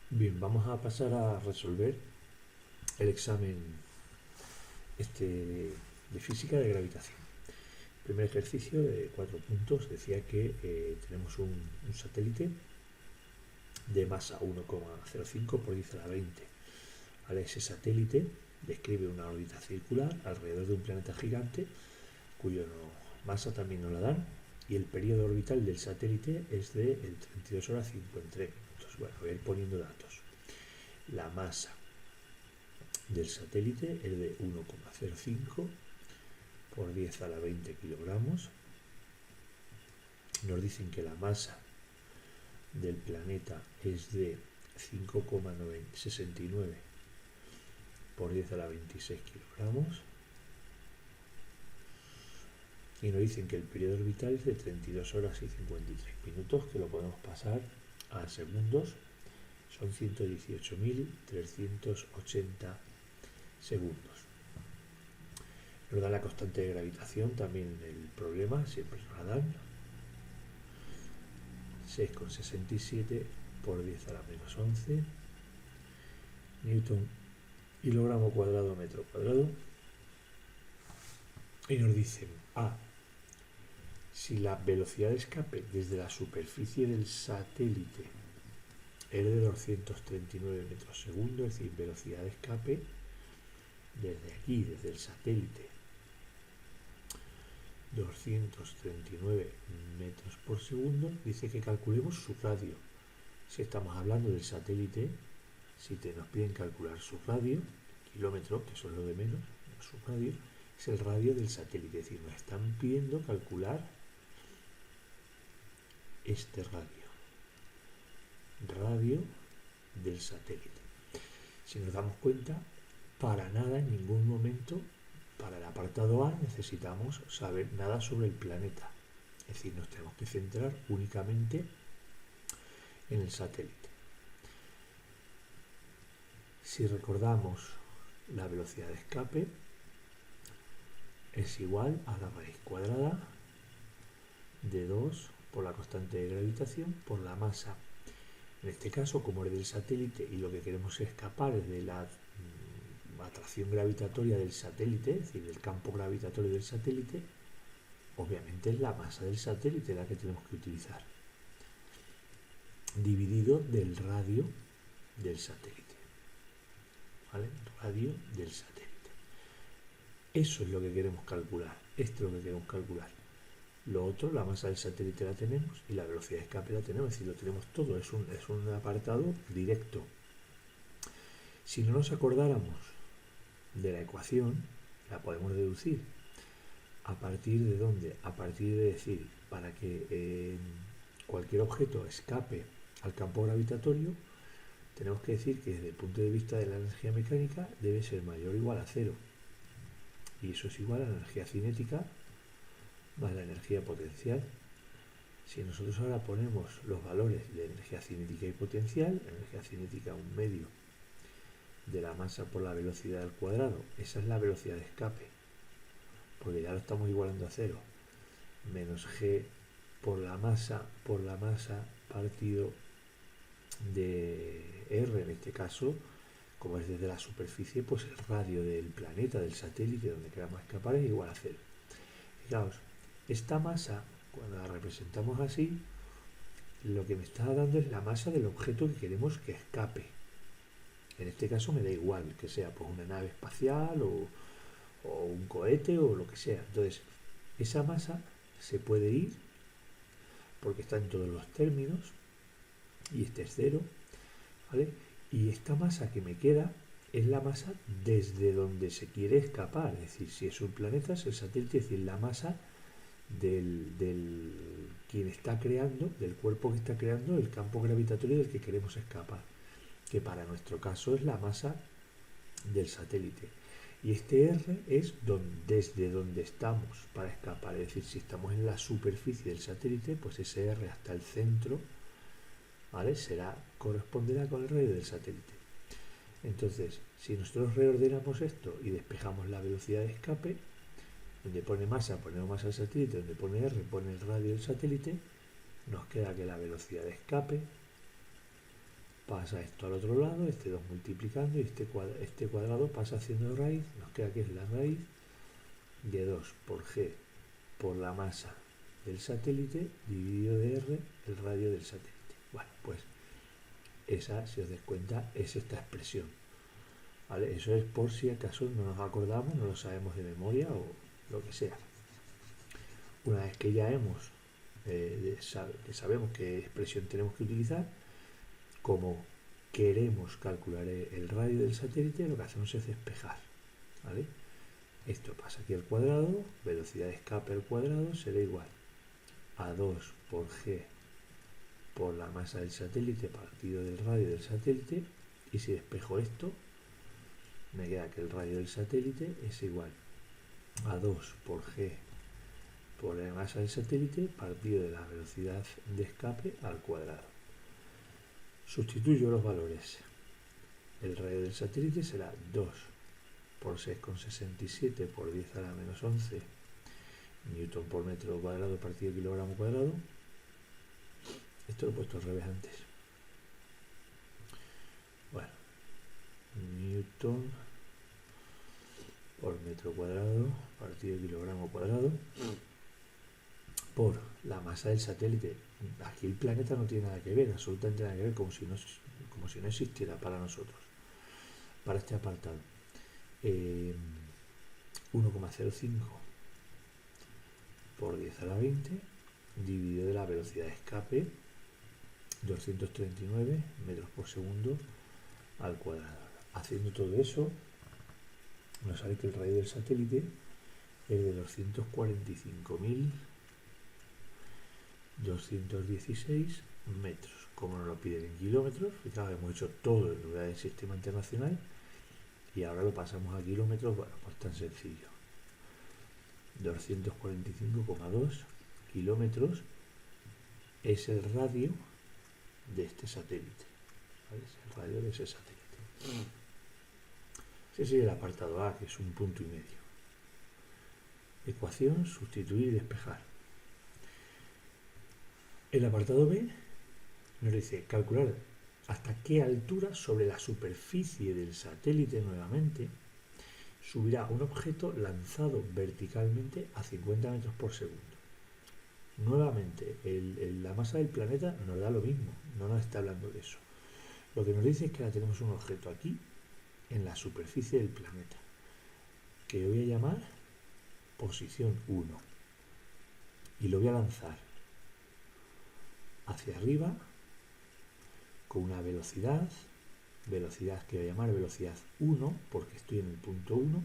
Bien, vamos a pasar a resolver el examen de física de gravitación. Primer ejercicio de 4 puntos decía que tenemos un satélite de masa 1,05 por 10 a la 20. ¿Vale? Ese satélite describe una órbita circular alrededor de un planeta gigante cuya masa también nos la dan, y el periodo orbital del satélite es de 32 horas 53 minutos. Bueno, voy a ir poniendo datos. La masa del satélite es de 1,05 por 10 a la 20 kilogramos. Nos dicen que la masa del planeta es de 5,69 por 10 a la 26 kilogramos. Y nos dicen que el periodo orbital es de 32 horas y 53 minutos, que lo podemos pasar a segundos. Son 118.380 segundos. Nos da la constante de gravitación también en el problema, siempre nos la dan. 6,67 por 10 a la menos 11 newton kilogramo cuadrado metro cuadrado. Y nos dicen si la velocidad de escape desde la superficie del satélite es de 239 metros segundo, es decir, velocidad de escape desde aquí, desde el satélite, 239 metros por segundo, dice que calculemos su radio. Si estamos hablando del satélite, si nos piden calcular su radio, kilómetros, que son lo de menos, su radio, es el radio del satélite, es decir, nos están pidiendo calcular este radio del satélite. Si nos damos cuenta, para nada, en ningún momento, para el apartado A necesitamos saber nada sobre el planeta. Es decir, nos tenemos que centrar únicamente en el satélite. Si recordamos, la velocidad de escape es igual a la raíz cuadrada de 2 por la constante de gravitación por la masa. En este caso, como es del satélite y lo que queremos escapar es de la atracción gravitatoria del satélite, es decir, del campo gravitatorio del satélite, obviamente es la masa del satélite la que tenemos que utilizar, dividido del radio del satélite. ¿Vale? Radio del satélite. Eso es lo que queremos calcular. Esto es lo que queremos calcular. Lo otro, la masa del satélite la tenemos y la velocidad de escape la tenemos, es decir, lo tenemos todo. Es un apartado directo. Si no nos acordáramos de la ecuación, la podemos deducir. ¿A partir de dónde? A partir de decir, para que cualquier objeto escape al campo gravitatorio, tenemos que decir que desde el punto de vista de la energía mecánica debe ser mayor o igual a cero. Y eso es igual a la energía cinética más la energía potencial. Si nosotros ahora ponemos los valores de energía cinética y potencial, energía cinética 1/2 de la masa por la velocidad al cuadrado, esa es la velocidad de escape, porque ya lo estamos igualando a cero, menos g por la masa partido de r, en este caso, como es desde la superficie, pues el radio del planeta, del satélite donde queramos escapar, es igual a cero. Fijaos, esta masa, cuando la representamos así, lo que me está dando es la masa del objeto que queremos que escape. En este caso me da igual que sea pues una nave espacial o un cohete o lo que sea. Entonces, esa masa se puede ir porque está en todos los términos y este es cero, ¿vale? Y esta masa que me queda es la masa desde donde se quiere escapar. Es decir, si es un planeta, es el satélite, es decir, la masa del quien está creando, del cuerpo que está creando el campo gravitatorio del que queremos escapar, que para nuestro caso es la masa del satélite. Y este R es desde donde estamos para escapar. Es decir, si estamos en la superficie del satélite, pues ese R hasta el centro, ¿vale?, corresponderá con el radio del satélite. Entonces, si nosotros reordenamos esto y despejamos la velocidad de escape, donde pone masa ponemos masa del satélite, donde pone R pone el radio del satélite, nos queda que la velocidad de escape pasa esto al otro lado, este 2 multiplicando y este cuadrado pasa haciendo raíz, nos queda que es la raíz de 2 por g por la masa del satélite dividido de r, el radio del satélite. Bueno, pues esa, si os dais cuenta, es esta expresión. ¿Vale? Eso es por si acaso no nos acordamos, no lo sabemos de memoria o lo que sea. Una vez que ya sabemos qué expresión tenemos que utilizar, como queremos calcular el radio del satélite, lo que hacemos es despejar. ¿Vale? Esto pasa aquí al cuadrado, velocidad de escape al cuadrado será igual a 2 por g por la masa del satélite partido del radio del satélite, y si despejo esto, me queda que el radio del satélite es igual a 2 por g por la masa del satélite partido de la velocidad de escape al cuadrado. Sustituyo los valores. El radio del satélite será 2 por 6,67 por 10 a la menos 11 newton por metro cuadrado partido kilogramo cuadrado. Esto lo he puesto al revés antes. Bueno, newton por metro cuadrado partido kilogramo cuadrado por la masa del satélite. Aquí el planeta no tiene nada que ver, absolutamente nada que ver, como si no existiera para nosotros, para este apartado. 1,05 por 10 a la 20 dividido de la velocidad de escape, 239 metros por segundo al cuadrado. Haciendo todo eso, nos sale que el radio del satélite es de 245.216 metros. Como nos lo piden en kilómetros, fijaos, hemos hecho todo en unidad del sistema internacional y ahora lo pasamos a kilómetros. Bueno, pues tan sencillo. 245,2 kilómetros es el radio de este satélite. ¿Vale? Es el radio de ese satélite. Ese sería el apartado A, que es un punto y medio. Ecuación, sustituir y despejar. El apartado B nos dice calcular hasta qué altura sobre la superficie del satélite nuevamente subirá un objeto lanzado verticalmente a 50 metros por segundo. Nuevamente, la masa del planeta nos da lo mismo, no nos está hablando de eso. Lo que nos dice es que ahora tenemos un objeto aquí, en la superficie del planeta, que voy a llamar posición 1, y lo voy a lanzar hacia arriba con una velocidad que voy a llamar velocidad 1, porque estoy en el punto 1,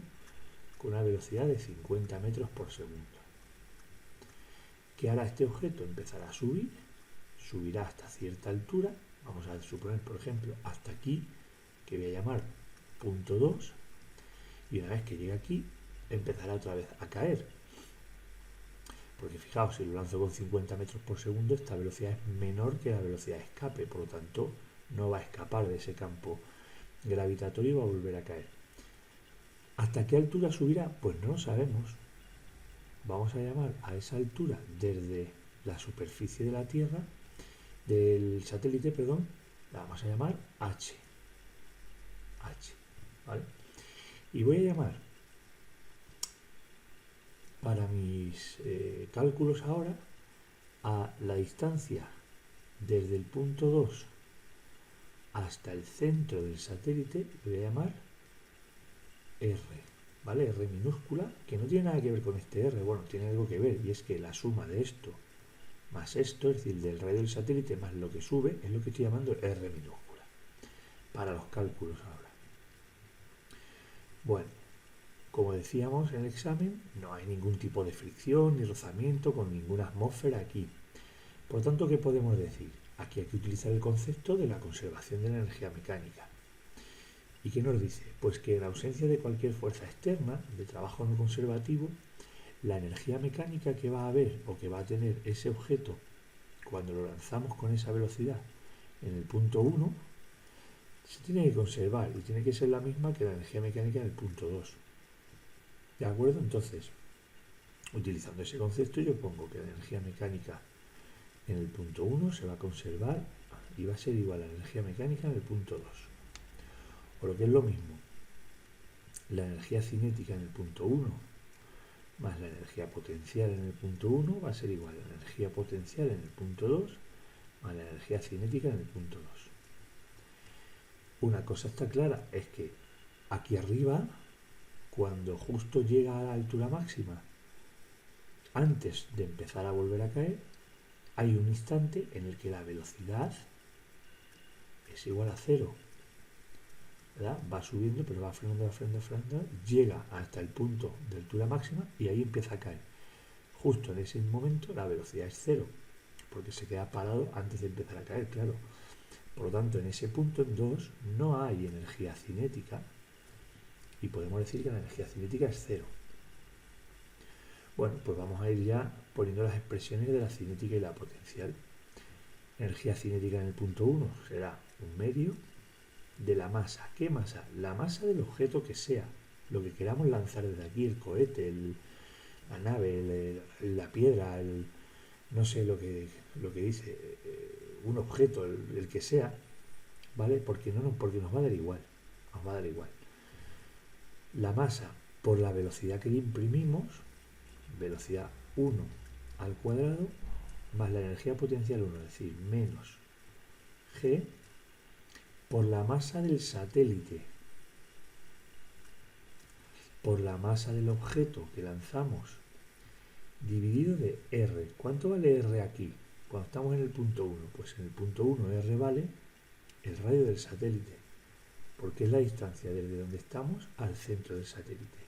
con una velocidad de 50 metros por segundo. Que ahora este objeto empezará a subir, subirá hasta cierta altura, vamos a suponer, por ejemplo, hasta aquí, que voy a llamar punto 2, y una vez que llegue aquí, empezará otra vez a caer. Porque fijaos, si lo lanzo con 50 metros por segundo, esta velocidad es menor que la velocidad de escape, por lo tanto, no va a escapar de ese campo gravitatorio y va a volver a caer. ¿Hasta qué altura subirá? Pues no lo sabemos. Vamos a llamar a esa altura desde la superficie de la Tierra, del satélite, perdón, la vamos a llamar H. ¿Vale? Y voy a llamar para mis cálculos ahora a la distancia desde el punto 2 hasta el centro del satélite, le voy a llamar R, ¿vale? R minúscula, que no tiene nada que ver con este R, bueno, tiene algo que ver, y es que la suma de esto más esto, es decir, del radio del satélite más lo que sube, es lo que estoy llamando R minúscula, para los cálculos ahora. Bueno, como decíamos en el examen, no hay ningún tipo de fricción ni rozamiento con ninguna atmósfera aquí. Por tanto, ¿qué podemos decir? Aquí hay que utilizar el concepto de la conservación de la energía mecánica. ¿Y qué nos dice? Pues que en ausencia de cualquier fuerza externa, de trabajo no conservativo, la energía mecánica que va a haber o que va a tener ese objeto cuando lo lanzamos con esa velocidad en el punto 1, se tiene que conservar y tiene que ser la misma que la energía mecánica en el punto 2. ¿De acuerdo? Entonces, utilizando ese concepto, yo pongo que la energía mecánica en el punto 1 se va a conservar y va a ser igual a la energía mecánica en el punto 2. O lo que es lo mismo, la energía cinética en el punto 1 más la energía potencial en el punto 1 va a ser igual a la energía potencial en el punto 2 más la energía cinética en el punto 2. Una cosa está clara, es que aquí arriba, cuando justo llega a la altura máxima, antes de empezar a volver a caer, hay un instante en el que la velocidad es igual a 0. ¿Verdad? Va subiendo, pero va frenando, llega hasta el punto de altura máxima y ahí empieza a caer. Justo en ese momento la velocidad es 0, porque se queda parado antes de empezar a caer, claro. Por lo tanto, en ese punto, en 2, no hay energía cinética y podemos decir que la energía cinética es 0. Bueno, pues vamos a ir ya poniendo las expresiones de la cinética y la potencial. Energía cinética en el punto 1 será un medio de la masa. ¿Qué masa? La masa del objeto que sea, lo que queramos lanzar desde aquí, el cohete, la nave, la piedra, no sé lo que dice, un objeto, el que sea, ¿vale? Porque nos va a dar igual, nos va a dar igual. La masa por la velocidad que le imprimimos, velocidad 1 al cuadrado, más la energía potencial 1, es decir, menos g por la masa del satélite, por la masa del objeto que lanzamos, dividido de R. ¿Cuánto vale R aquí? Cuando estamos en el punto 1, pues en el punto 1 R vale el radio del satélite, porque es la distancia desde donde estamos al centro del satélite.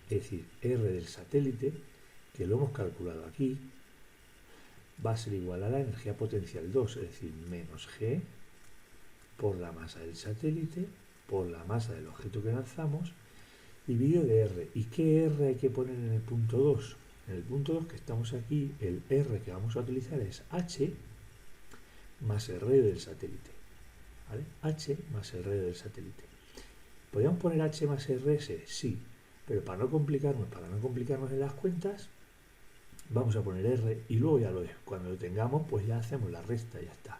Es decir, R del satélite, que lo hemos calculado aquí, va a ser igual a la energía potencial 2, es decir, menos G por la masa del satélite, por la masa del objeto que lanzamos, dividido de R. ¿Y qué R hay que poner en el punto 2? En el punto 2 que estamos aquí, el R que vamos a utilizar es H más el radio del satélite. ¿Vale? H más el radio del satélite. ¿Podríamos poner H más RS? Sí, pero para no complicarnos en las cuentas, vamos a poner R y luego ya cuando lo tengamos, pues ya hacemos la resta, ya está.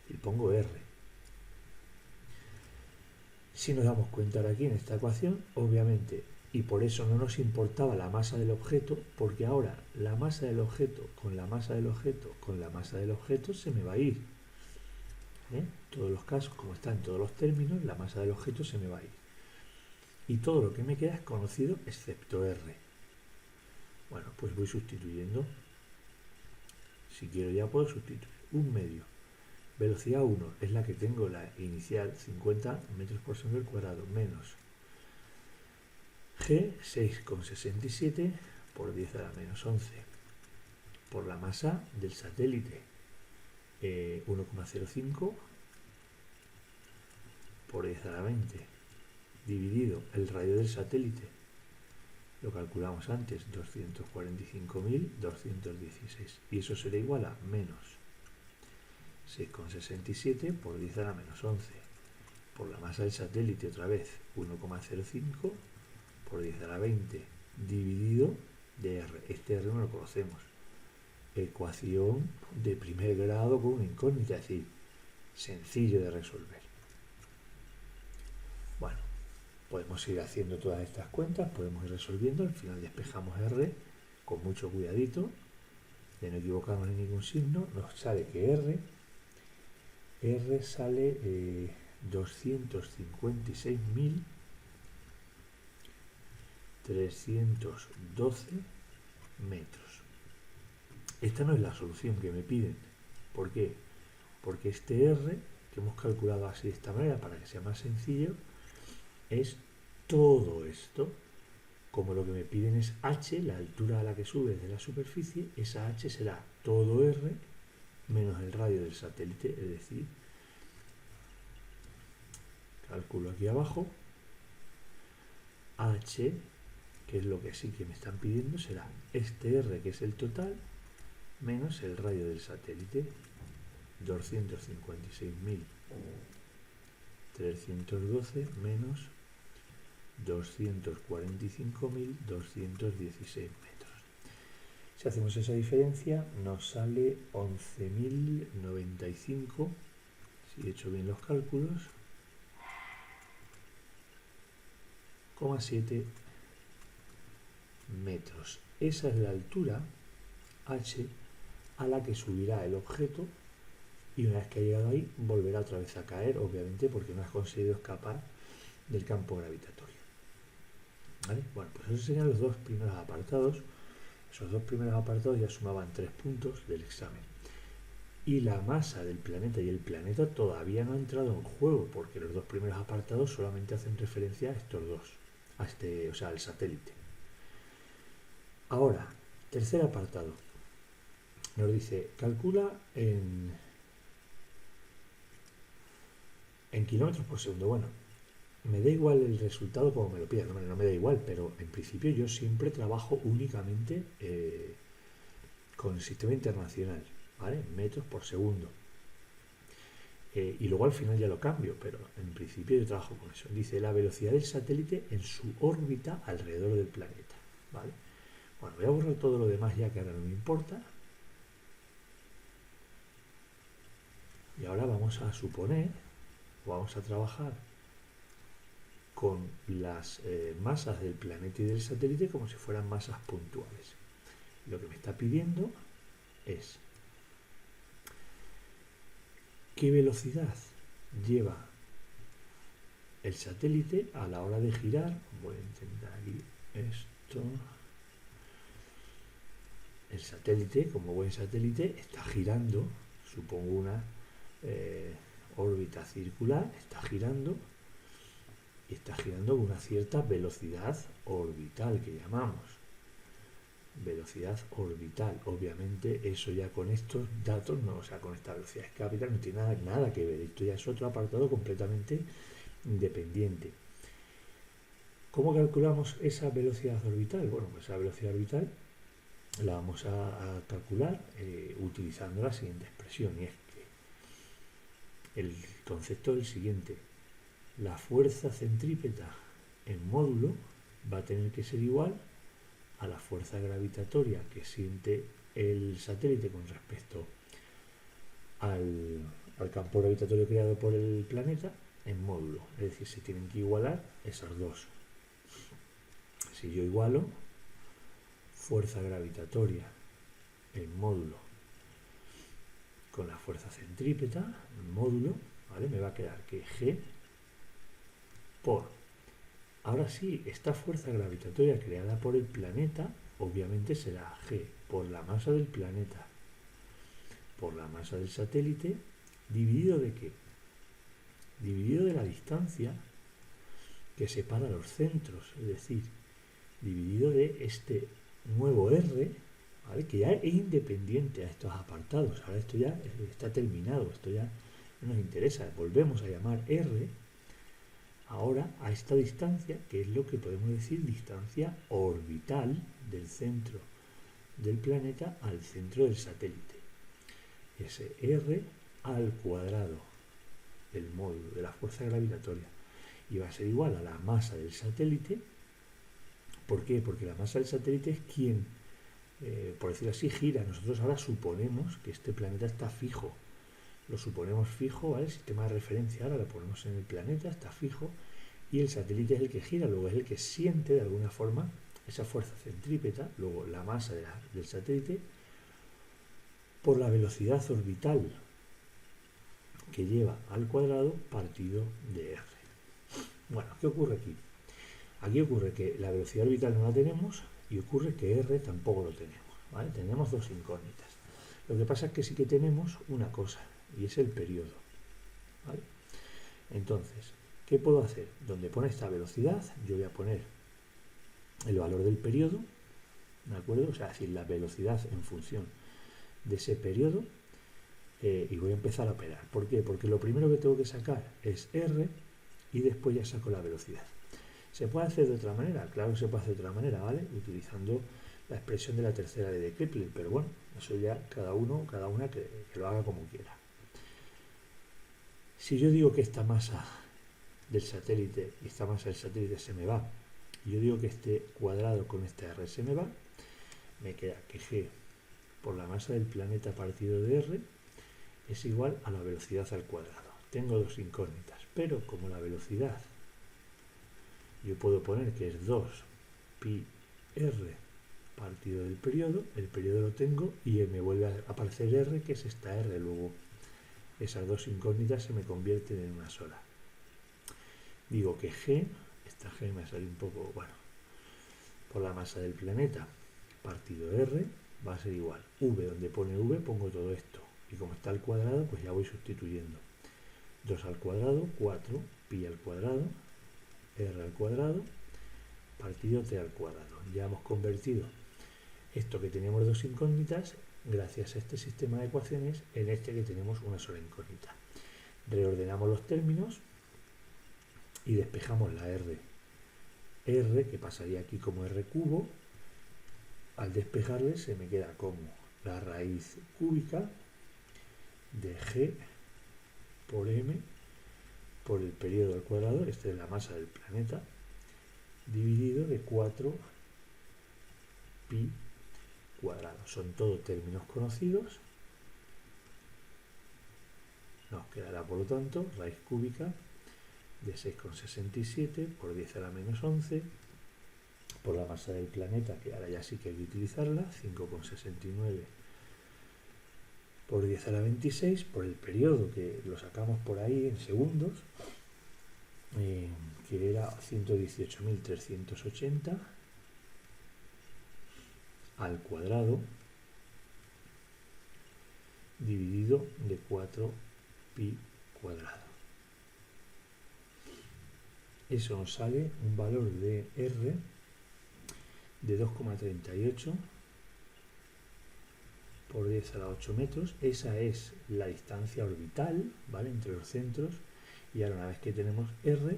Y pongo R. Si nos damos cuenta ahora aquí en esta ecuación, obviamente, y por eso no nos importaba la masa del objeto, porque ahora la masa del objeto con la masa del objeto con la masa del objeto se me va a ir. Todos los casos, como está en todos los términos, la masa del objeto se me va a ir. Y todo lo que me queda es conocido excepto R. Bueno, pues voy sustituyendo. Si quiero ya puedo sustituir un medio. Velocidad 1 es la que tengo, la inicial, 50 metros por segundo al cuadrado, menos G, 6,67 por 10 a la menos 11, por la masa del satélite, 1,05 por 10 a la 20, dividido el radio del satélite, lo calculamos antes, 245.216, y eso será igual a menos 6,67 por 10 a la menos 11, por la masa del satélite otra vez, 1,05 por 10 a la 20, dividido de R. Este R no lo conocemos. Ecuación de primer grado con una incógnita, es decir, sencillo de resolver. Bueno, podemos ir haciendo todas estas cuentas, podemos ir resolviendo, al final despejamos R con mucho cuidadito, de no equivocarnos en ningún signo, nos sale que R sale 256.312 metros. Esta no es la solución que me piden. ¿Por qué? Porque este R, que hemos calculado así de esta manera para que sea más sencillo, es todo esto. Como lo que me piden es H, la altura a la que sube desde la superficie, esa H será todo R menos el radio del satélite, es decir, calculo aquí abajo, H, que es lo que sí que me están pidiendo, será este R, que es el total, menos el radio del satélite, 256.312 menos 245.216 metros. Si hacemos esa diferencia, nos sale 11.095, si he hecho bien los cálculos, 0,7 metros. Esa es la altura h a la que subirá el objeto, y una vez que ha llegado ahí volverá otra vez a caer, obviamente porque no has conseguido escapar del campo gravitatorio. ¿Vale? Bueno, pues esos serían los dos primeros apartados. Esos dos primeros apartados ya sumaban 3 puntos del examen. Y la masa del planeta y el planeta todavía no ha entrado en juego, porque los dos primeros apartados solamente hacen referencia a estos dos, o sea, al satélite. Ahora, tercer apartado. Nos dice, calcula en kilómetros por segundo. Bueno, me da igual el resultado como me lo pidan, no me da igual, pero en principio yo siempre trabajo únicamente con el sistema internacional, ¿vale? Metros por segundo. Y luego al final ya lo cambio, pero en principio yo trabajo con eso. Dice la velocidad del satélite en su órbita alrededor del planeta, ¿vale? Bueno, voy a borrar todo lo demás ya que ahora no me importa. Y ahora vamos a suponer, vamos a trabajar con las masas del planeta y del satélite como si fueran masas puntuales. Lo que me está pidiendo es qué velocidad lleva el satélite a la hora de girar. Voy a intentar aquí esto. El satélite, como buen satélite, está girando, supongo una órbita circular, está girando con una cierta velocidad orbital que llamamos velocidad orbital. Obviamente eso ya con estos datos, no, o sea, con esta velocidad capital no tiene nada que ver. Esto ya es otro apartado completamente independiente. ¿Cómo calculamos esa velocidad orbital? Bueno, pues esa velocidad orbital la vamos a calcular utilizando la siguiente expresión, y es que el concepto es el siguiente: la fuerza centrípeta en módulo va a tener que ser igual a la fuerza gravitatoria que siente el satélite con respecto al campo gravitatorio creado por el planeta en módulo. Es decir, se tienen que igualar esas dos. Si yo igualo fuerza gravitatoria en módulo con la fuerza centrípeta en módulo, ¿vale? Me va a quedar que G por, ahora sí, esta fuerza gravitatoria creada por el planeta obviamente será G por la masa del planeta por la masa del satélite, dividido de ¿qué? Dividido de la distancia que separa los centros, es decir, dividido de este nuevo R, ¿vale? Que ya es independiente a estos apartados. Ahora esto ya está terminado, esto ya no nos interesa. Volvemos a llamar R ahora a esta distancia, que es lo que podemos decir distancia orbital del centro del planeta al centro del satélite. Ese R al cuadrado del módulo de la fuerza gravitatoria, y va a ser igual a la masa del satélite. ¿Por qué? Porque la masa del satélite es quien, por decirlo así, gira. Nosotros ahora suponemos que este planeta está fijo, lo suponemos fijo, ¿vale? El sistema de referencia ahora lo ponemos en el planeta, está fijo, y el satélite es el que gira, luego es el que siente de alguna forma esa fuerza centrípeta, luego la masa del satélite, por la velocidad orbital que lleva al cuadrado partido de R. Bueno, ¿qué ocurre aquí? Aquí ocurre que la velocidad orbital no la tenemos y ocurre que R tampoco lo tenemos, ¿vale? Tenemos dos incógnitas. Lo que pasa es que sí que tenemos una cosa, y es el periodo, ¿vale? Entonces, ¿qué puedo hacer? Donde pone esta velocidad, yo voy a poner el valor del periodo, ¿de acuerdo? O sea, es decir, la velocidad en función de ese periodo, y voy a empezar a operar. ¿Por qué? Porque lo primero que tengo que sacar es R y después ya saco la velocidad. ¿Se puede hacer de otra manera? Claro que se puede hacer de otra manera, ¿vale? Utilizando la expresión de la tercera ley de Kepler, pero bueno, eso ya cada una que lo haga como quiera. Si yo digo que esta masa del satélite y esta masa del satélite se me va, y yo digo que este cuadrado con este R se me va, me queda que G por la masa del planeta partido de R es igual a la velocidad al cuadrado. Tengo dos incógnitas, pero como la velocidad yo puedo poner que es 2 pi r partido del periodo, el periodo lo tengo y me vuelve a aparecer r, que es esta r. Luego esas dos incógnitas se me convierten en una sola. Digo que G, esta G me sale un poco, bueno, por la masa del planeta partido r va a ser igual. V, donde pone V pongo todo esto, y como está al cuadrado pues ya voy sustituyendo. 2 al cuadrado, 4, pi al cuadrado, r al cuadrado, partido t al cuadrado. Ya hemos convertido esto que teníamos dos incógnitas, gracias a este sistema de ecuaciones, en este que tenemos una sola incógnita. Reordenamos los términos y despejamos la r. R, que pasaría aquí como r cubo, al despejarle se me queda como la raíz cúbica de g por m por el periodo al cuadrado, esta es la masa del planeta, dividido de 4 pi cuadrado. Son todos términos conocidos. Nos quedará, por lo tanto, raíz cúbica de 6,67 por 10 a la menos 11 por la masa del planeta, que ahora ya sí que hay que utilizarla, 5,69 por 10 a la 26, por el periodo, que lo sacamos por ahí en segundos, que era 118.380 al cuadrado, dividido de 4 pi cuadrado. Eso nos sale un valor de R de 2,38 por 10 a la 8 metros. Esa es la distancia orbital, ¿vale?, entre los centros. Y ahora, una vez que tenemos R,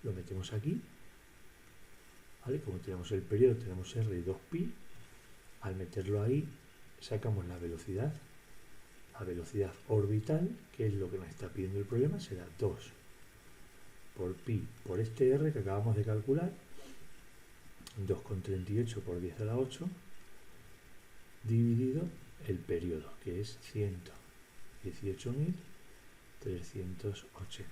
lo metemos aquí, ¿vale? Como tenemos el periodo, tenemos R y 2pi. Al meterlo ahí, sacamos la velocidad orbital, que es lo que nos está pidiendo el problema, será 2 por pi por este R que acabamos de calcular, 2,38 por 10 a la 8, dividido el periodo, que es 118.380.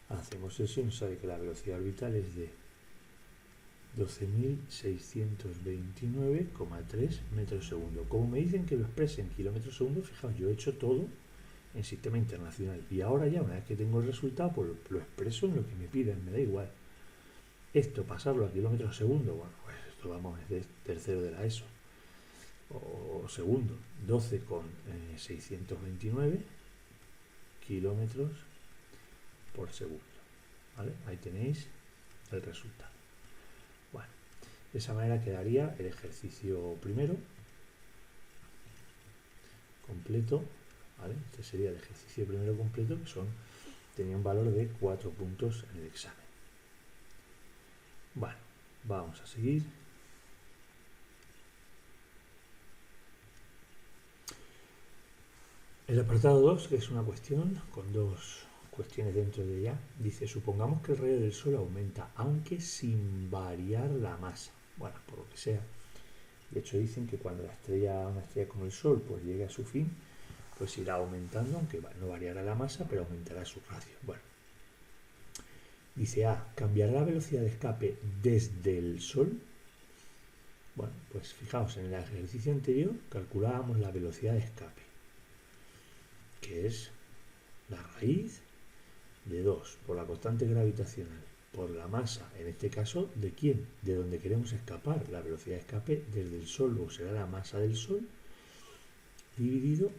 Hacemos eso y nos sale que la velocidad orbital es de 12.629,3 metros segundo. Como me dicen que lo exprese en kilómetros segundo, fijaos, yo he hecho todo en sistema internacional. Y ahora ya, una vez que tengo el resultado, pues lo expreso en lo que me piden, me da igual. Esto, pasarlo a kilómetros segundo, bueno, pues esto vamos, es de tercero de la ESO. O segundo, 12,629 kilómetros por segundo. ¿Vale? Ahí tenéis el resultado. Bueno, de esa manera quedaría el ejercicio primero completo, ¿vale? Este sería el ejercicio primero completo, que tenía un valor de 4 puntos en el examen. Bueno, vamos a seguir. El apartado 2, que es una cuestión con dos cuestiones dentro de ella, dice: supongamos que el rayo del Sol aumenta, aunque sin variar la masa. Bueno, por lo que sea. De hecho, dicen que cuando una estrella como el Sol pues llegue a su fin, pues irá aumentando, aunque no variará la masa, pero aumentará su radio. Bueno, dice A, ¿cambiará la velocidad de escape desde el Sol? Bueno, pues fijaos, en el ejercicio anterior calculábamos la velocidad de escape, que es la raíz de 2 por la constante gravitacional por la masa, en este caso, ¿de quién? De donde queremos escapar. La velocidad de escape desde el Sol, o será la masa del Sol, dividido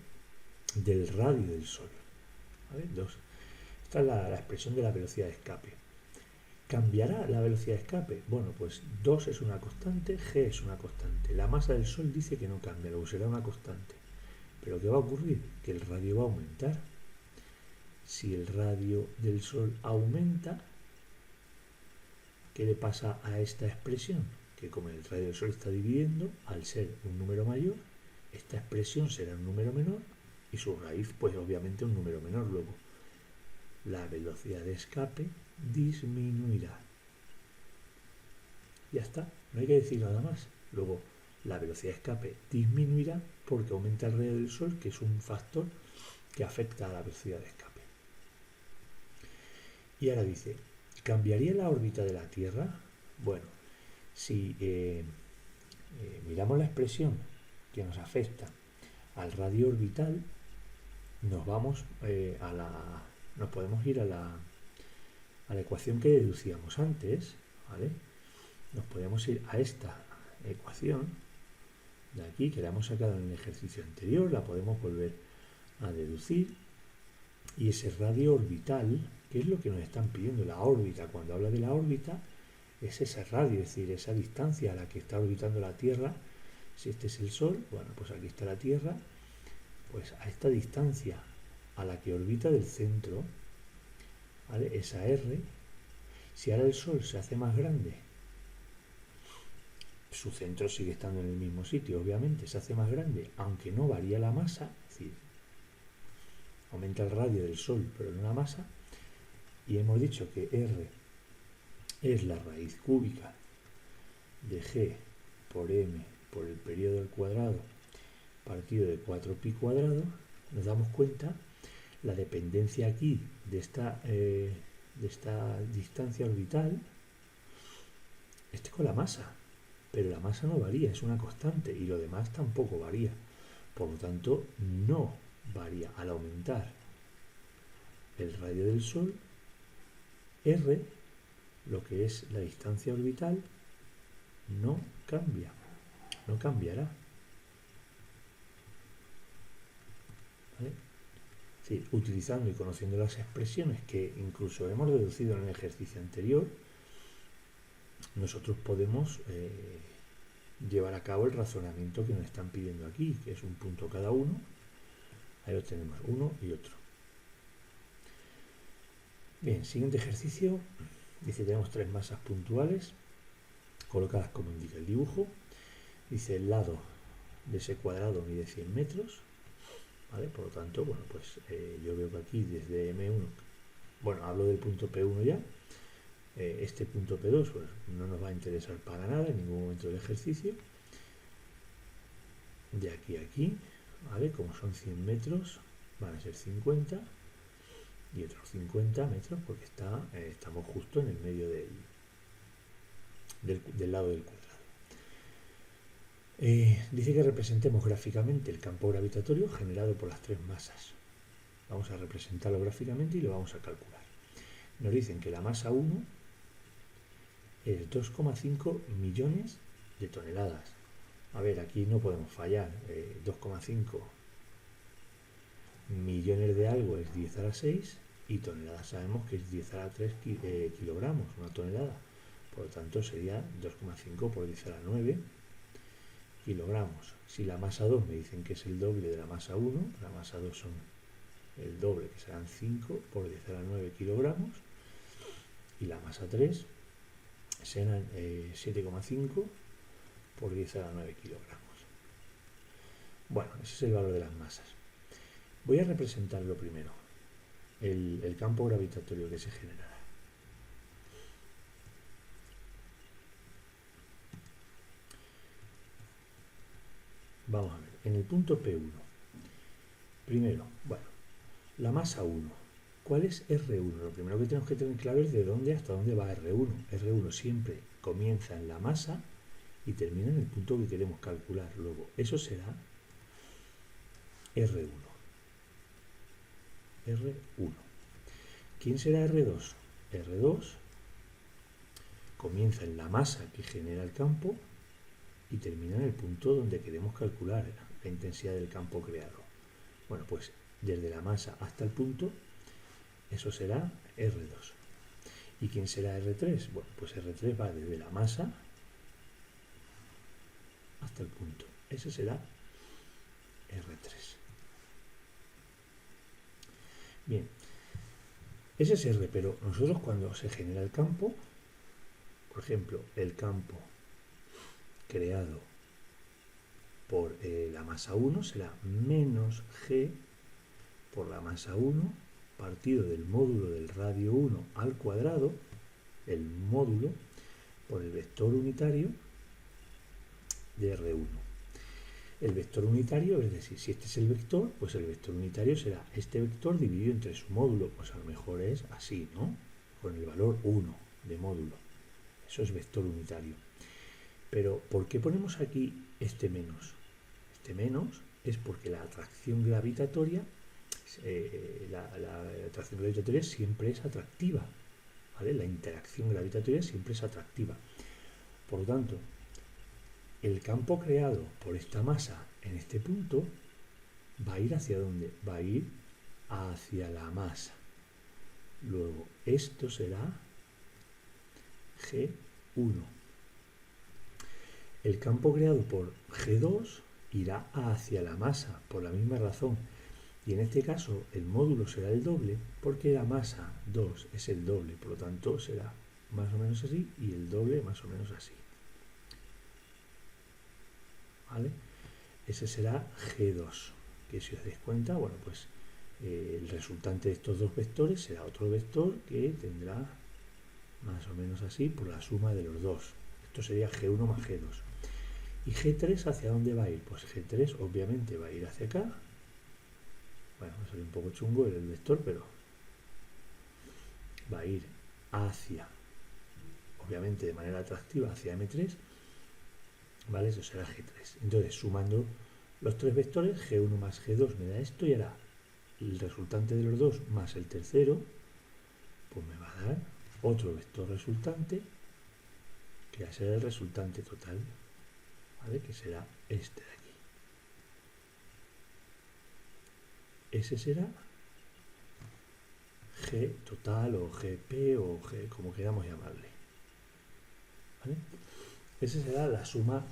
del radio del Sol. ¿Vale? 2. Esta es la expresión de la velocidad de escape. ¿Cambiará la velocidad de escape? Bueno, pues 2 es una constante, G es una constante. La masa del Sol dice que no cambia, luego será una constante. ¿Pero qué va a ocurrir? Que el radio va a aumentar. Si el radio del Sol aumenta, ¿qué le pasa a esta expresión? Que como el radio del Sol está dividiendo, al ser un número mayor, esta expresión será un número menor y su raíz, pues obviamente un número menor. Luego, la velocidad de escape disminuirá. Ya está, no hay que decir nada más. Luego la velocidad de escape disminuirá porque aumenta el radio del Sol, que es un factor que afecta a la velocidad de escape. Y ahora dice, ¿cambiaría la órbita de la Tierra? Bueno, si miramos la expresión que nos afecta al radio orbital, nos vamos nos podemos ir a la ecuación que deducíamos antes, ¿vale? Nos podemos ir a esta ecuación de aquí, que la hemos sacado en el ejercicio anterior, la podemos volver a deducir, y ese radio orbital, ¿qué es lo que nos están pidiendo? La órbita. Cuando habla de la órbita, es ese radio, es decir, esa distancia a la que está orbitando la Tierra. Si este es el Sol, bueno, pues aquí está la Tierra, pues a esta distancia a la que orbita del centro, ¿vale? Esa R, si ahora el Sol se hace más grande, su centro sigue estando en el mismo sitio, obviamente, se hace más grande, aunque no varía la masa, es decir, aumenta el radio del Sol, pero no la masa, y hemos dicho que R es la raíz cúbica de G por M por el periodo al cuadrado partido de 4pi cuadrado, nos damos cuenta la dependencia aquí de esta distancia orbital es con la masa, pero la masa no varía, es una constante, y lo demás tampoco varía. Por lo tanto, no varía. Al aumentar el radio del Sol, R, lo que es la distancia orbital, no cambia, no cambiará. ¿Vale? Es decir, utilizando y conociendo las expresiones que incluso hemos deducido en el ejercicio anterior, nosotros podemos llevar a cabo el razonamiento que nos están pidiendo aquí, que es un punto cada uno. Ahí lo tenemos, uno y otro. Bien, siguiente ejercicio. Dice, tenemos 3 masas puntuales colocadas como indica el dibujo. Dice, el lado de ese cuadrado mide 100 metros. ¿Vale? Por lo tanto, bueno, pues yo veo que aquí desde M1, bueno, hablo del punto P1 ya. Este punto P2 pues, no nos va a interesar para nada en ningún momento del ejercicio. De aquí a aquí, ¿vale? Como son 100 metros, van a ser 50 y otros 50 metros porque estamos justo en el medio del lado del cuadrado. Dice que representemos gráficamente el campo gravitatorio generado por las 3 masas. Vamos a representarlo gráficamente y lo vamos a calcular. Nos dicen que la masa 1 es 2,5 millones de toneladas. A ver, aquí no podemos fallar. 2,5 millones de algo es 10 a la 6 y toneladas sabemos que es 10 a la 3 kilogramos, una tonelada. Por lo tanto sería 2,5 por 10 a la 9 kilogramos. Si la masa 2 me dicen que es el doble de la masa 1, la masa 2 son el doble, que serán 5 por 10 a la 9 kilogramos, y la masa 3 serán 7,5 por 10 a la 9 kilogramos. Bueno, ese es el valor de las masas. Voy a representarlo primero, el campo gravitatorio que se generará. Vamos a ver, en el punto P1, primero, bueno, la masa 1. ¿Cuál es R1? Lo primero que tenemos que tener claro es de dónde hasta dónde va R1. R1 siempre comienza en la masa y termina en el punto que queremos calcular. Luego, eso será R1. R1. ¿Quién será R2? R2 comienza en la masa que genera el campo y termina en el punto donde queremos calcular la intensidad del campo creado. Bueno, pues desde la masa hasta el punto, eso será R2. ¿Y quién será R3? Bueno, pues R3 va desde la masa hasta el punto. Ese será R3. Bien, ese es R, pero nosotros cuando se genera el campo, por ejemplo, el campo creado por la masa 1 será menos G por la masa 1 partido del módulo del radio 1 al cuadrado, el módulo por el vector unitario de R1. El vector unitario, es decir, si este es el vector, pues el vector unitario será este vector dividido entre su módulo, pues a lo mejor es así, ¿no? Con el valor 1 de módulo. Eso es vector unitario. Pero, ¿por qué ponemos aquí este menos? Este menos es porque la atracción gravitatoria, la atracción gravitatoria siempre es atractiva, ¿vale? La interacción gravitatoria siempre es atractiva. Por lo tanto, el campo creado por esta masa en este punto va a ir ¿hacia dónde? Va a ir hacia la masa. Luego, esto será G1. El campo creado por G2 irá hacia la masa, por la misma razón. Y en este caso, el módulo será el doble, porque la masa 2 es el doble, por lo tanto será más o menos así, y el doble más o menos así. ¿Vale? Ese será G2, que si os dais cuenta, bueno, pues el resultante de estos dos vectores será otro vector que tendrá más o menos así por la suma de los dos. Esto sería G1 más G2. ¿Y G3 hacia dónde va a ir? Pues G3 obviamente va a ir hacia acá. Bueno, va a salir un poco chungo el vector, pero va a ir hacia, obviamente de manera atractiva, hacia M3. ¿Vale? Eso será G3. Entonces, sumando los tres vectores, G1 más G2 me da esto, y ahora el resultante de los dos más el tercero, pues me va a dar otro vector resultante, que va a ser el resultante total, ¿vale? Que será este de aquí. Ese será G total o GP o G, como queramos llamarle, ¿vale? Esa será la suma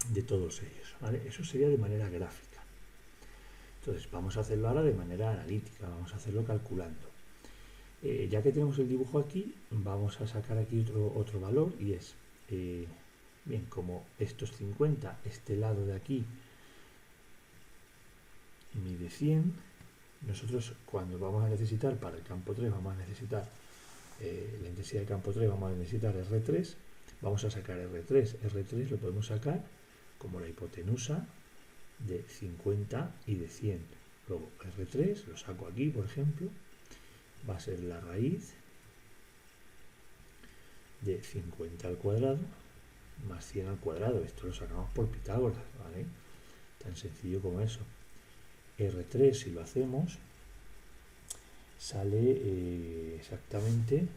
de todos ellos, ¿vale? Eso sería de manera gráfica. Entonces vamos a hacerlo ahora de manera analítica, vamos a hacerlo calculando. Ya que tenemos el dibujo aquí, vamos a sacar aquí otro valor, y es, bien, como esto es 50, este lado de aquí mide 100, nosotros cuando vamos a necesitar para el campo 3, vamos a necesitar la intensidad del campo 3, vamos a necesitar R3, vamos a sacar R3. R3 lo podemos sacar como la hipotenusa de 50 y de 100. Luego R3 lo saco aquí, por ejemplo, va a ser la raíz de 50 al cuadrado más 100 al cuadrado. Esto lo sacamos por Pitágoras, ¿vale? Tan sencillo como eso. R3, si lo hacemos, sale exactamente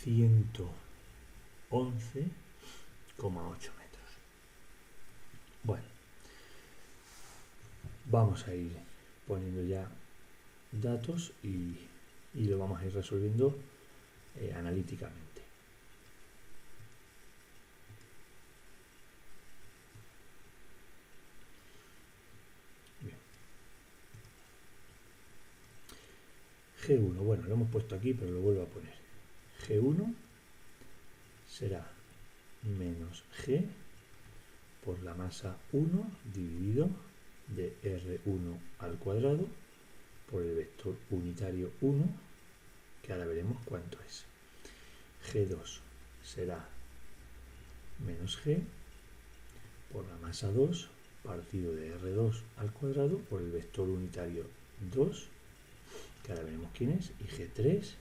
111,8 metros. Bueno, vamos a ir poniendo ya datos y lo vamos a ir resolviendo analíticamente. Bien. G1, bueno, lo hemos puesto aquí, pero lo vuelvo a poner. G1 será menos G por la masa 1 dividido de R1 al cuadrado por el vector unitario 1, que ahora veremos cuánto es. G2 será menos G por la masa 2 partido de R2 al cuadrado por el vector unitario 2, que ahora veremos quién es, y G3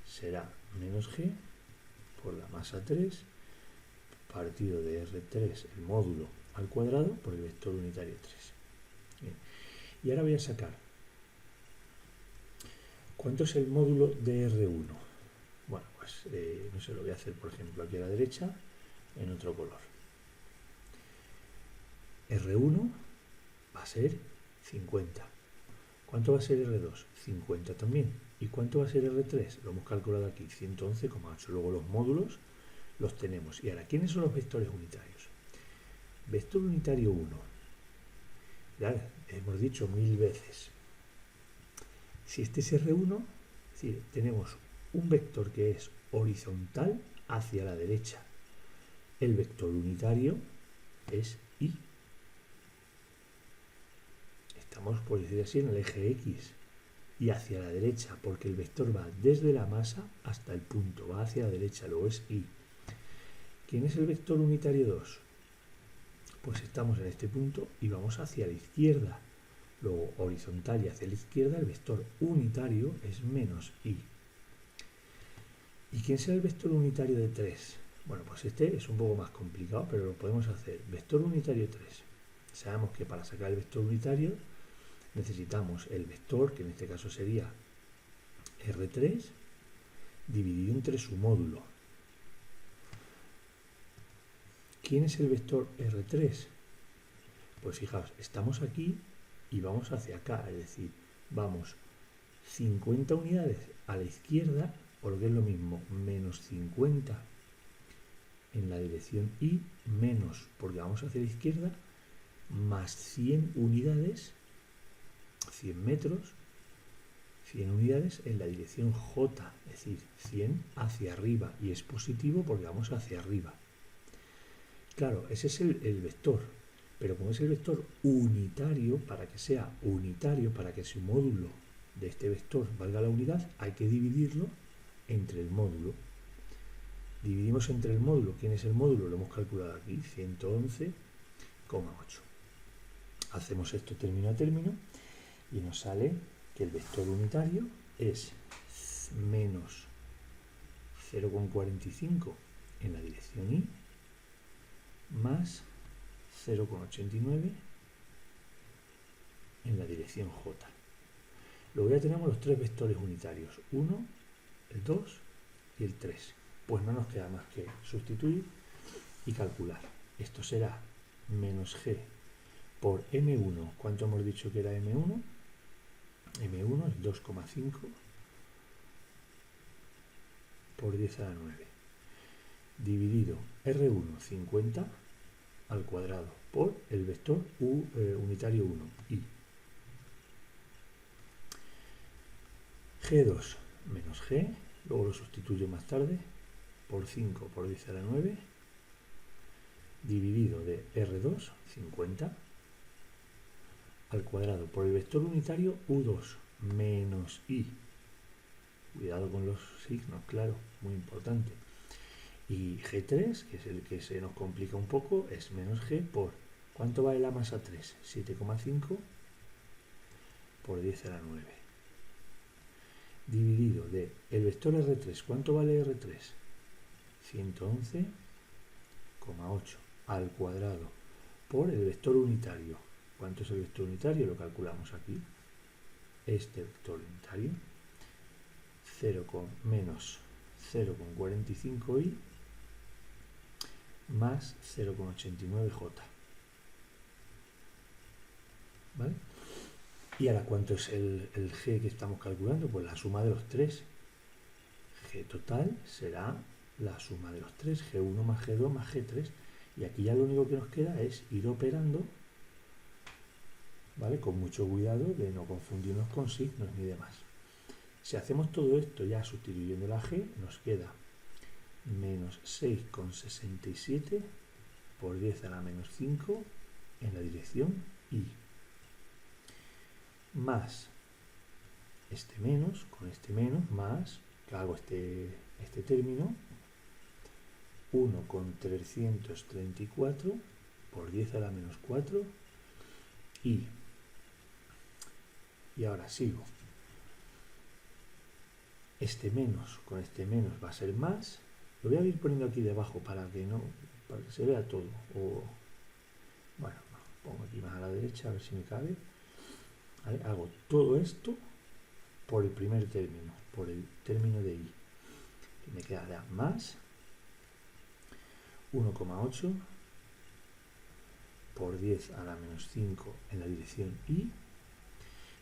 será menos G por la masa 3 partido de R3, el módulo al cuadrado, por el vector unitario 3. Bien. Y ahora voy a sacar ¿cuánto es el módulo de R1? Bueno, pues no sé, lo voy a hacer, por ejemplo, aquí a la derecha, en otro color. R1 va a ser 50. ¿Cuánto va a ser R2? 50 también. ¿Y cuánto va a ser R3? Lo hemos calculado aquí, 111,8. Luego los módulos los tenemos. Y ahora, ¿quiénes son los vectores unitarios? Vector unitario 1. Ya hemos dicho 1000 veces. Si este es R1, es decir, tenemos un vector que es horizontal hacia la derecha. El vector unitario es I. Estamos, por decir así, en el eje X y hacia la derecha, porque el vector va desde la masa hasta el punto, va hacia la derecha, luego es I. ¿Quién es el vector unitario 2? Pues estamos en este punto y vamos hacia la izquierda. Luego, horizontal y hacia la izquierda, el vector unitario es menos i. ¿Y quién será el vector unitario de 3? Bueno, pues este es un poco más complicado, pero lo podemos hacer. Vector unitario 3. Sabemos que para sacar el vector unitario necesitamos el vector, que en este caso sería R3, dividido entre su módulo. ¿Quién es el vector R3? Pues fijaos, estamos aquí y vamos hacia acá, es decir, vamos 50 unidades a la izquierda, o lo que es lo mismo, menos 50 en la dirección y, menos, porque vamos hacia la izquierda, más 100 unidades, 100 metros, 100 unidades en la dirección J, es decir, 100 hacia arriba, y es positivo porque vamos hacia arriba. Claro, ese es el vector, pero como es el vector unitario, para que sea unitario, para que su módulo de este vector valga la unidad, hay que dividirlo entre el módulo. Dividimos entre el módulo. ¿Quién es el módulo? Lo hemos calculado aquí, 111,8. Hacemos esto término a término y nos sale que el vector unitario es menos 0,45 en la dirección y más 0,89 en la dirección j. Luego ya tenemos los tres vectores unitarios, 1, el 2 y el 3. Pues no nos queda más que sustituir y calcular. Esto será menos g por m1. ¿Cuánto hemos dicho que era m1? m1 es 2,5 por 10 a la 9. Dividido r1, 50 al cuadrado por el vector unitario 1, i. G2 menos g, luego lo sustituyo más tarde, por 5 por 10 a la 9, dividido de R2, 50, al cuadrado por el vector unitario U2 menos I. Cuidado con los signos, claro, muy importante. Y G3, que es el que se nos complica un poco, es menos G por, ¿cuánto vale la masa 3? 7,5 por 10 a la 9. Dividido de el vector R3, ¿cuánto vale R3? 111,8 al cuadrado por el vector unitario. ¿Cuánto es el vector unitario? Lo calculamos aquí. Este vector unitario, 0, menos 0,45i más 0,89j. ¿Vale? Y ahora, ¿cuánto es el g que estamos calculando? Pues la suma de los tres. G total será la suma de los tres, G1 más G2 más G3. Y aquí ya lo único que nos queda es ir operando, ¿vale? Con mucho cuidado de no confundirnos con signos ni demás. Si hacemos todo esto ya sustituyendo la G, nos queda menos 6,67 por 10 a la menos 5 en la dirección I. Más este menos, con este menos, más, que hago este término, 1,334 por 10 a la menos 4 I. Y ahora sigo. Este menos con este menos va a ser más. Lo voy a ir poniendo aquí debajo para que se vea todo. Bueno, pongo aquí más a la derecha a ver si me cabe. ¿Vale? Hago todo esto por el primer término, por el término de I. Y me quedará más 1,8 por 10 a la menos 5 en la dirección I.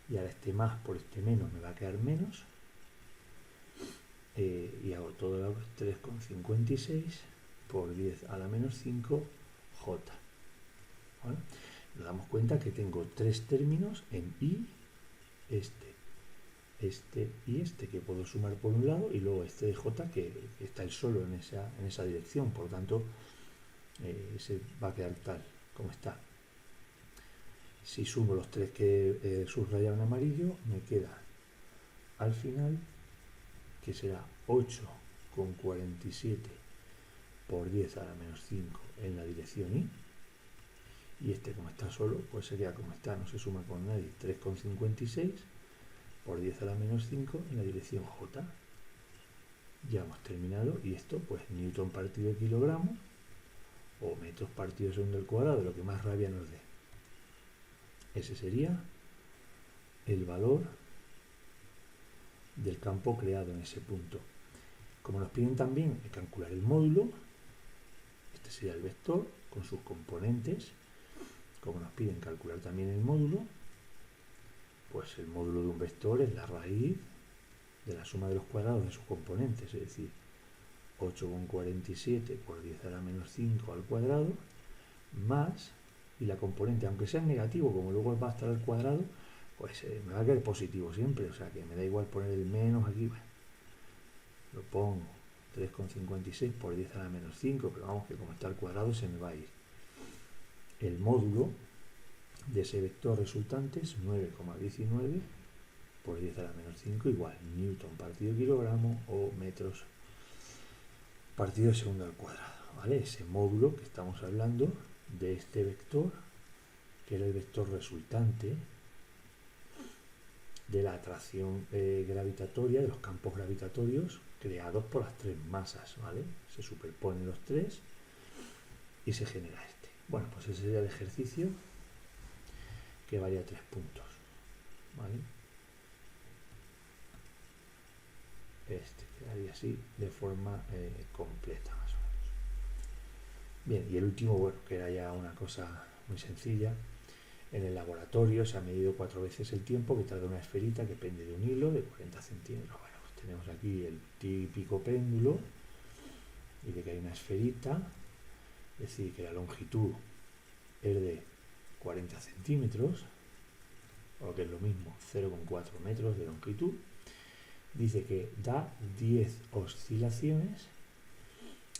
Y ahora este más por este menos me va a quedar menos. Y hago todo lo que es 3,56 por 10 a la menos 5 J. ¿Vale? Nos damos cuenta que tengo tres términos en I, este y este, que puedo sumar por un lado, y luego este de J, que está el solo en esa dirección, por lo tanto se va a quedar tal como está. Si sumo los tres que he subrayado en amarillo, me queda al final, que será 8,47 por 10 a la menos 5 en la dirección Y. Y este, como está solo, pues se queda como está, no se suma con nadie. 3,56 por 10 a la menos 5 en la dirección J. Ya hemos terminado. Y esto, pues, newton partido kilogramo o metros partido segundo al cuadrado, lo que más rabia nos dé. Ese sería el valor del campo creado en ese punto. Como nos piden también calcular el módulo, este sería el vector con sus componentes. Como nos piden calcular también el módulo, pues el módulo de un vector es la raíz de la suma de los cuadrados de sus componentes, es decir, 8,47 por 10 a la menos 5 al cuadrado, más, y la componente, aunque sea negativo, como luego va a estar al cuadrado, pues me va a quedar positivo siempre, o sea que me da igual poner el menos aquí, bueno, lo pongo 3,56 por 10 a la menos 5, pero vamos que como está al cuadrado se me va a ir. El módulo de ese vector resultante es 9,19 por 10 a la menos 5 igual newton partido kilogramo o metros partido segundo al cuadrado, ¿vale? Ese módulo que estamos hablando de este vector, que era el vector resultante de la atracción gravitatoria, de los campos gravitatorios creados por las tres masas, ¿vale? Se superponen los tres y se genera este. Bueno, pues ese sería el ejercicio que varía a 3 puntos, ¿vale? Este quedaría así de forma completa, más o menos. Bien, y el último, bueno, que era ya una cosa muy sencilla. En el laboratorio se ha medido 4 veces el tiempo que tarda una esferita que pende de un hilo de 40 centímetros. Bueno, pues tenemos aquí el típico péndulo y de que hay una esferita, es decir, que la longitud es de 40 centímetros, o que es lo mismo, 0,4 metros de longitud. Dice que da 10 oscilaciones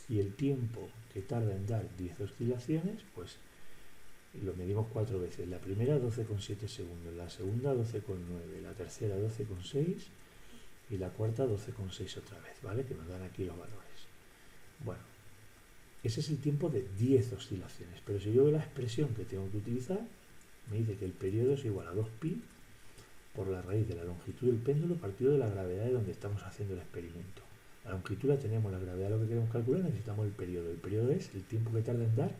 y el tiempo que tarda en dar 10 oscilaciones, pues lo medimos 4 veces. La primera 12,7 segundos, la segunda 12,9, la tercera 12,6 y la cuarta 12,6 otra vez, ¿vale? Que nos dan aquí los valores. Bueno, ese es el tiempo de 10 oscilaciones, pero si yo veo la expresión que tengo que utilizar, me dice que el periodo es igual a 2pi por la raíz de la longitud del péndulo partido de la gravedad de donde estamos haciendo el experimento. La longitud la tenemos, la gravedad lo que queremos calcular, necesitamos el periodo. El periodo es el tiempo que tarda en dar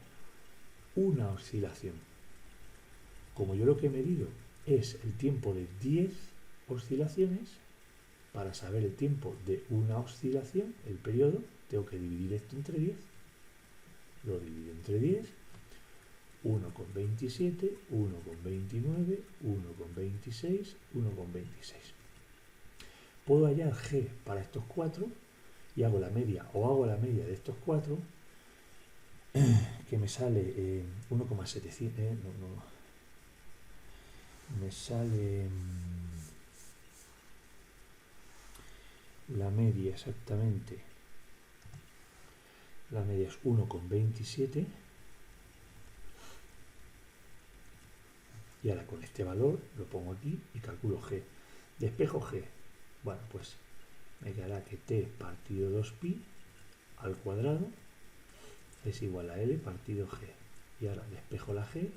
una oscilación. Como yo lo que he medido es el tiempo de 10 oscilaciones, para saber el tiempo de una oscilación, el periodo, tengo que dividir esto entre 10. Lo divido entre 10. 1,27, 1,29, 1,26, 1,26. Puedo hallar G para estos 4 y hago la media, o hago la media de estos 4, que me sale 1,700, me sale la media exactamente, la media es 1,27. Y ahora con este valor lo pongo aquí y calculo G. Despejo G. Bueno, pues me quedará que T partido 2pi al cuadrado es igual a L partido G. Y ahora despejo la G.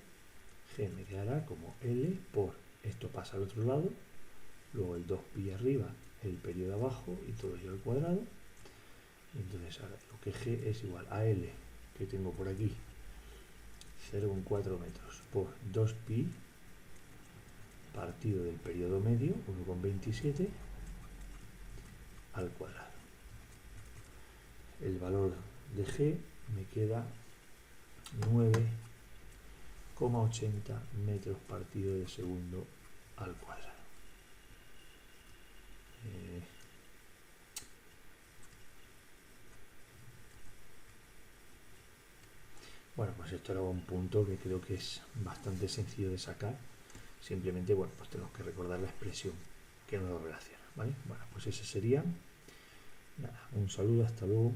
G me quedará como L por, esto pasa al otro lado, luego el 2pi arriba, el periodo abajo y todo ello al cuadrado. Y entonces ahora lo que G es igual a L, que tengo por aquí, 0,4 metros por 2pi partido del periodo medio, 1,27 al cuadrado. El valor de G me queda 9,80 metros partido de segundo al cuadrado. Bueno, pues esto era un punto que creo que es bastante sencillo de sacar. Simplemente, bueno, pues tenemos que recordar la expresión que nos lo relaciona, ¿vale? Bueno, pues ese sería. Nada, un saludo, hasta luego.